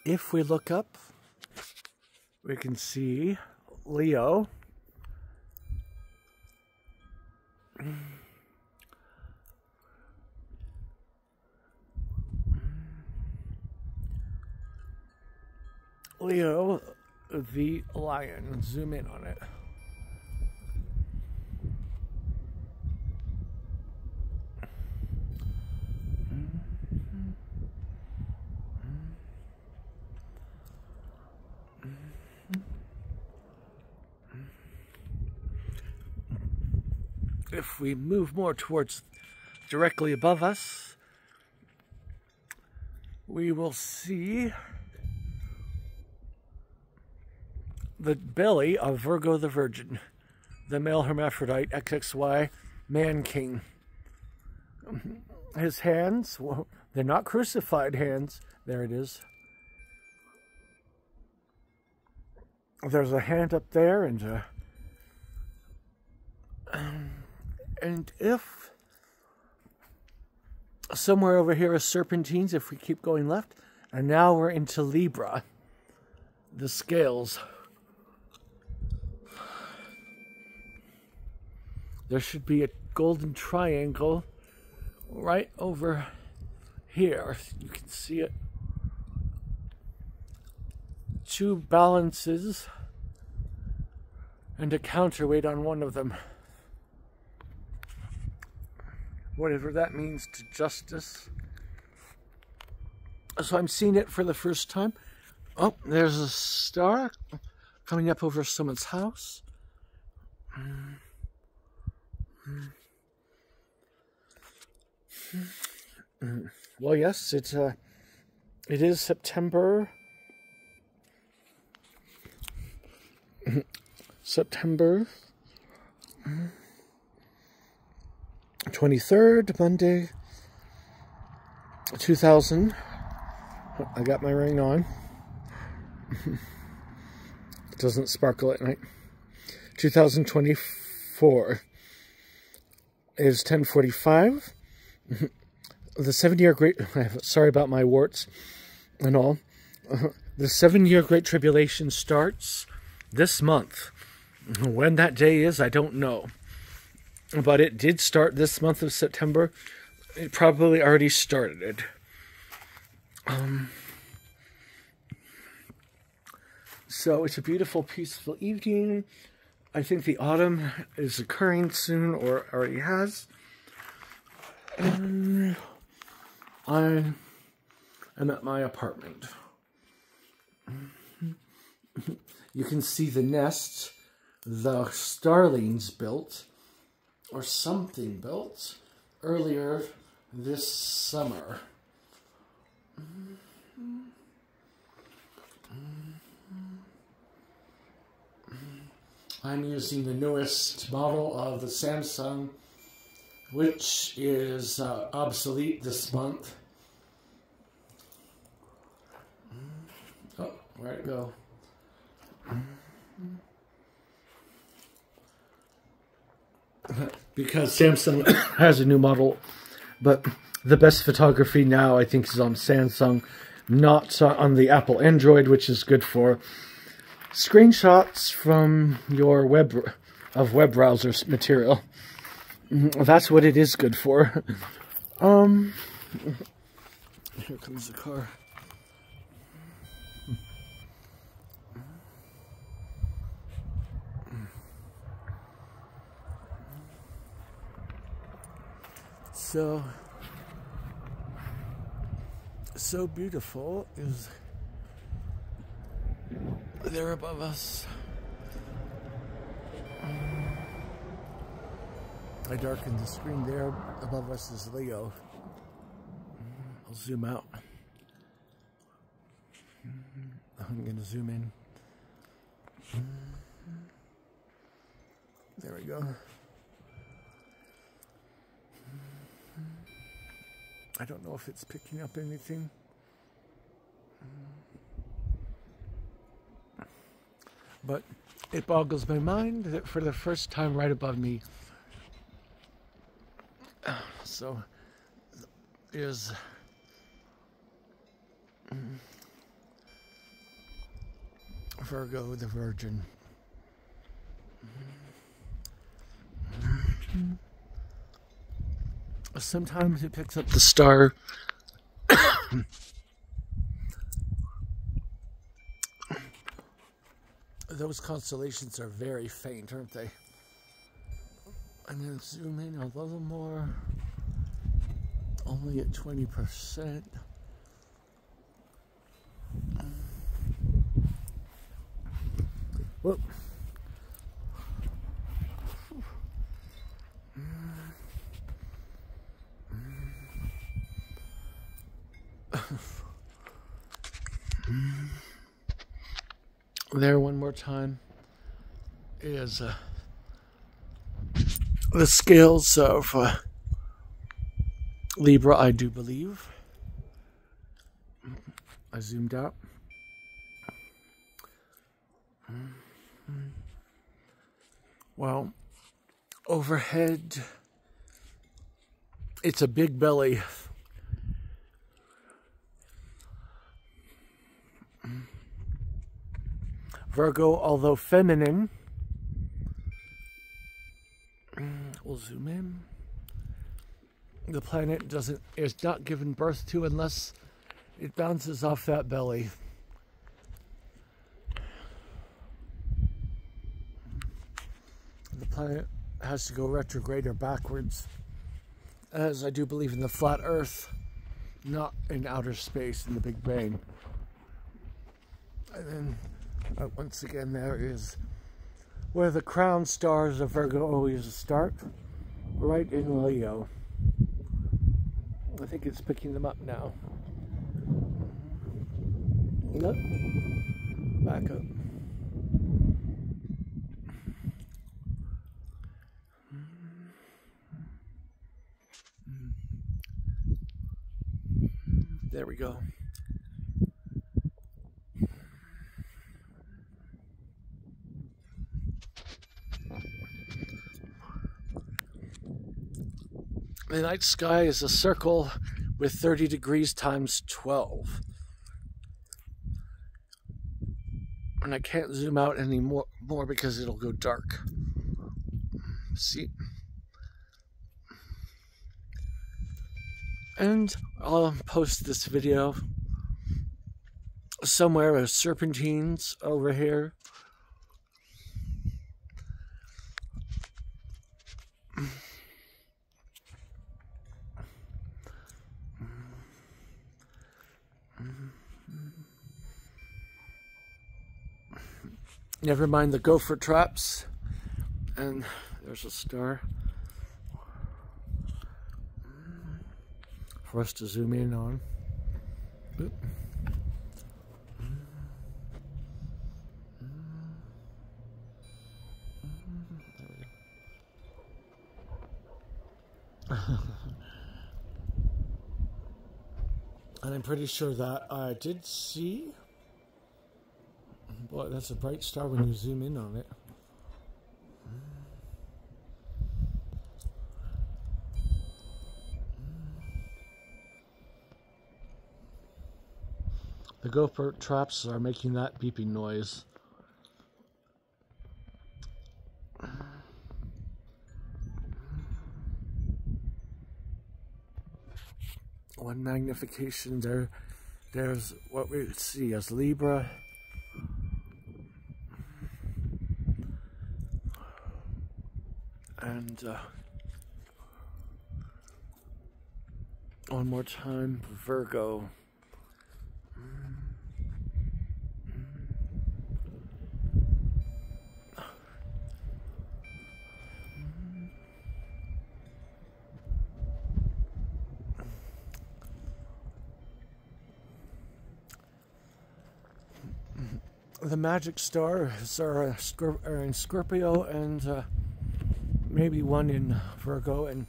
If we look up, we can see Leo. Leo, the lion. Zoom in on it. If we move more towards directly above us, we will see the belly of Virgo the Virgin, the male hermaphrodite, XXY, man king. His hands, well, they're not crucified hands. There it is. There's a hand up there, and if somewhere over here is serpentines, if we keep going left, and now we're into Libra, the scales. There should be a golden triangle right over here. You can see it. Two balances and a counterweight on one of them. Whatever that means to justice. So I'm seeing it for the first time. Oh, there's a star coming up over someone's house. Well, yes, it is September 23rd, Monday, 2000. I got my ring on. It doesn't sparkle at night. 2024 is 10:45. The 7-year great, sorry about my warts and all. The 7-year Great Tribulation starts this month. When that day is, I don't know. But it did start this month of September. It probably already started. So it's a beautiful, peaceful evening. I think the autumn is occurring soon, or already has. And I am at my apartment. You can see the nest the starlings built, or something built, earlier this summer. I'm using the newest model of the Samsung, which is obsolete this month. Oh, where'd it go? Because Samsung has a new model, but the best photography now I think is on Samsung, not on the Apple Android, which is good for screenshots from your web browser material. That's what it is good for. Here comes the car. So beautiful is there above us. I darkened the screen there. Above us is Leo. I'll zoom out. I'm going to zoom in. There we go. I don't know if it's picking up anything. But it boggles my mind that for the first time right above me, so is Virgo, the Virgin. Sometimes it picks up the star. Those constellations are very faint, aren't they? And then zoom in a little more. Only at 20%. Whoop. There, one more time, is the scales of Libra, I do believe. I zoomed out. Well, overhead, it's a big belly. Virgo, although feminine, we'll zoom in. The planet is not given birth to unless it bounces off that belly. The planet has to go retrograde or backwards, as I do believe in the flat Earth, not in outer space in the Big Bang. And then once again, there is where the crown stars of Virgo always start, right in Leo. I think it's picking them up now. Nope. Back up. There we go. The night sky is a circle with 30 degrees times 12. And I can't zoom out any more because it'll go dark. See? And I'll post this video somewhere as serpentines over here. Never mind the gopher traps. And there's a star for us to zoom in on. Oop. And I'm pretty sure that I did see. Boy, that's a bright star when you zoom in on it. The gopher traps are making that beeping noise. One magnification there. There's what we see as Libra. And one more time, Virgo. The magic stars are in Scorpio and maybe one in Virgo and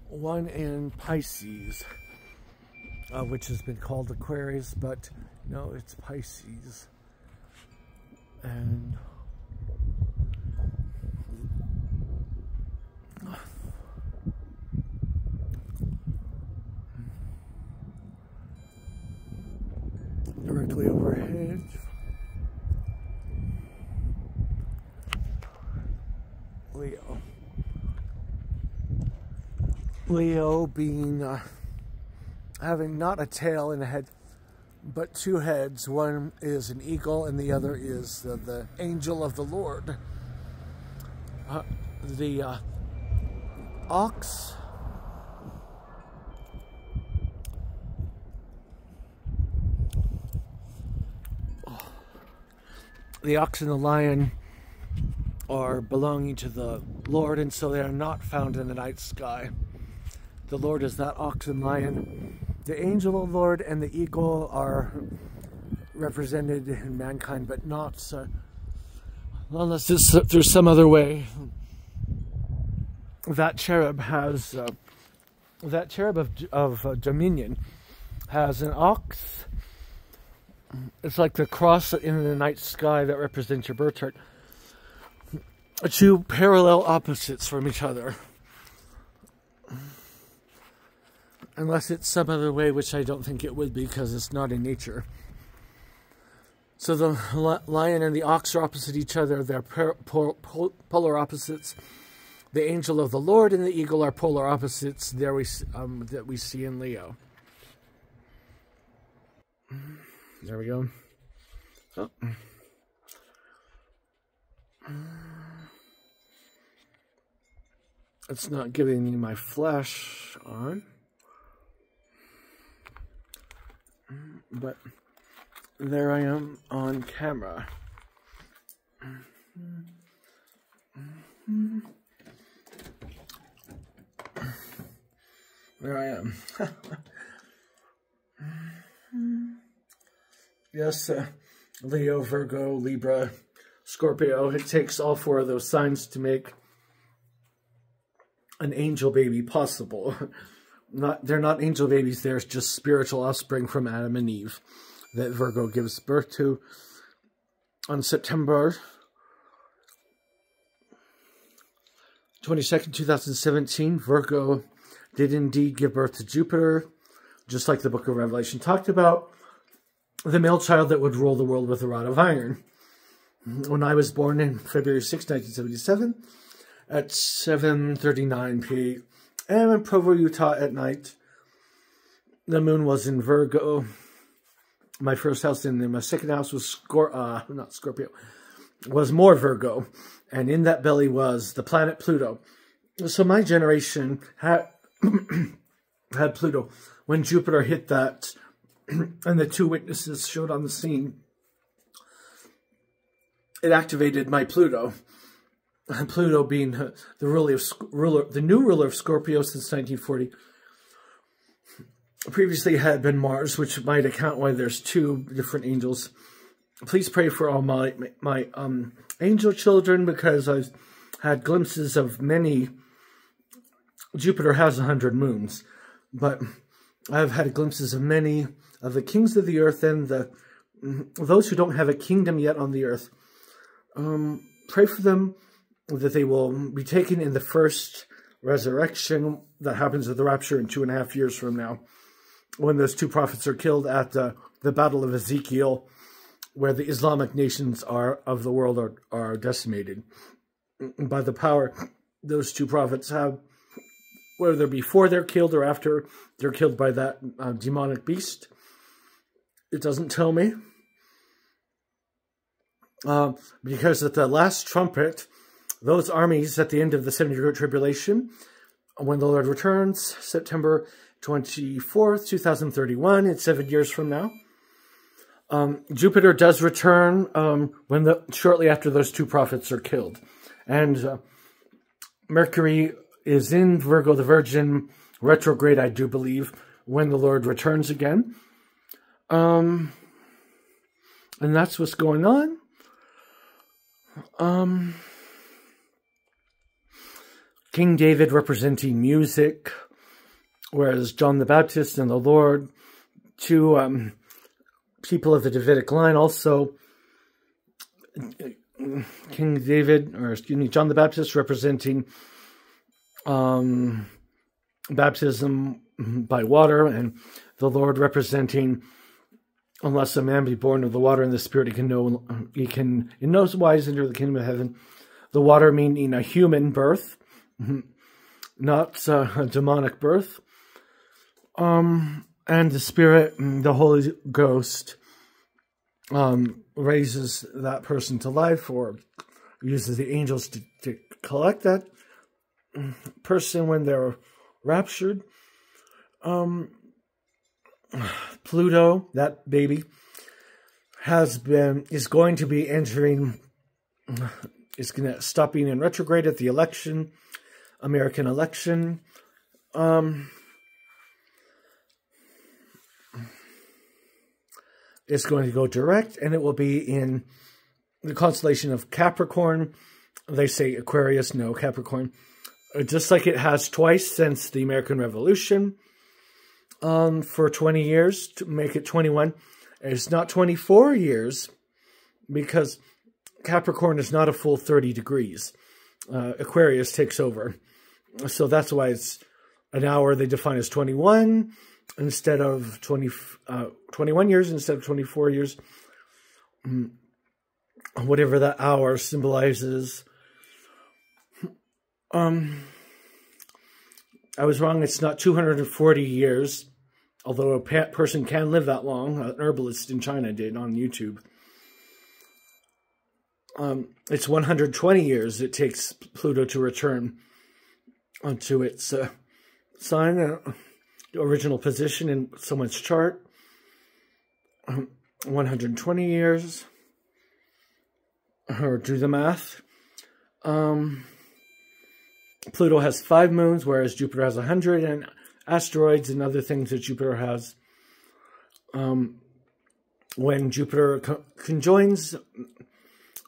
one in Pisces, which has been called Aquarius, but no, it's Pisces. And directly overhead. Leo. Leo being having not a tail and a head, but two heads. One is an eagle and the other is the angel of the Lord. The ox and the lion are belonging to the Lord, and so they are not found in the night sky. The Lord is that ox and lion. The angel of the Lord and the eagle are represented in mankind, but not unless it's through some other way. That cherub has that cherub of dominion has an ox. It's like the cross in the night sky that represents your birth chart. Two parallel opposites from each other. Unless it's some other way, which I don't think it would be because it's not in nature. So the lion and the ox are opposite each other. They're polar opposites. The angel of the Lord and the eagle are polar opposites that we see in Leo. There we go. Oh. It's not giving me my flash on. But there I am on camera. There I am. Yes, Leo, Virgo, Libra, Scorpio. It takes all four of those signs to make an angel baby possible. They're not angel babies, they're just spiritual offspring from Adam and Eve that Virgo gives birth to. On September 22nd, 2017, Virgo did indeed give birth to Jupiter, just like the book of Revelation talked about, the male child that would rule the world with a rod of iron. When I was born in February 6, 1977, at 7:39 p.m. in Provo, Utah at night, the moon was in Virgo. My first house and my second house was not Scorpio, was more Virgo. And in that belly was the planet Pluto. So my generation had had Pluto. When Jupiter hit that, and the two witnesses showed on the scene, it activated my Pluto. Pluto being the new ruler of Scorpio since 1940. Previously had been Mars, which might account why there's two different angels. Please pray for all my angel children, because I've had glimpses of many. Jupiter has 100 moons, but I've had glimpses of many of the kings of the earth and those who don't have a kingdom yet on the earth. Pray for them that they will be taken in the first resurrection that happens at the rapture in 2.5 years from now, when those two prophets are killed at the Battle of Ezekiel, where the Islamic nations of the world are decimated by the power those two prophets have, whether before they're killed or after they're killed by that demonic beast. It doesn't tell me. Because at the last trumpet, those armies at the end of the 70-year tribulation, when the Lord returns, September 24th, 2031, it's 7 years from now. Jupiter does return shortly after those two prophets are killed. And Mercury is in Virgo the Virgin, retrograde, I do believe, when the Lord returns again. And that's what's going on. King David representing music, whereas John the Baptist and the Lord, two people of the Davidic line, also King David, or excuse me, John the Baptist representing baptism by water, and the Lord representing, unless a man be born of the water and the Spirit, he can in no wise enter the kingdom of heaven. The water meaning a human birth, not a demonic birth. And the Spirit, the Holy Ghost, raises that person to life or uses the angels to collect that person when they're raptured. Pluto, that baby, is going to be entering, is going to stop being in retrograde at the election, American election. It's going to go direct, and it will be in the constellation of Capricorn. They say Aquarius, no, Capricorn. Just like it has twice since the American Revolution, for 20 years, to make it 21. It's not 24 years, because Capricorn is not a full 30 degrees. Aquarius takes over. So that's why it's an hour they define as 21 instead of 21 years instead of 24 years. Whatever that hour symbolizes. I was wrong. It's not 240 years, although a person can live that long. An herbalist in China did on YouTube. It's 120 years it takes Pluto to return onto its sign, the original position in someone's chart. 120 years, or do the math. Pluto has 5 moons, whereas Jupiter has 100, and asteroids and other things that Jupiter has. When Jupiter conjoins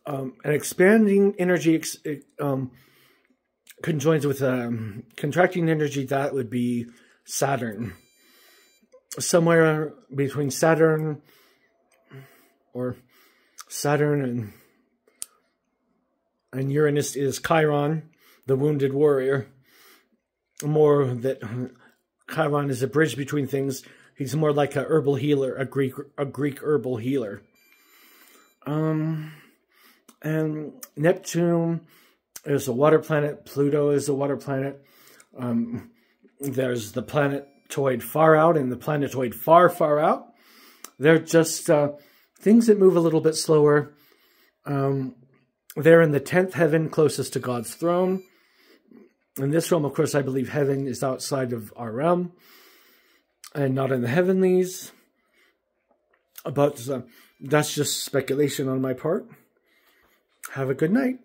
an expanding energy, conjoins with contracting energy, that would be Saturn. Somewhere between Saturn and Uranus is Chiron, the wounded warrior. More that Chiron is a bridge between things. He's more like a herbal healer, a Greek herbal healer. And Neptune is a water planet. Pluto is a water planet. There's the planetoid far out and the planetoid far, far out. They're just things that move a little bit slower. They're in the 10th heaven, closest to God's throne. In this realm, of course, I believe heaven is outside of our realm and not in the heavenlies. But that's just speculation on my part. Have a good night.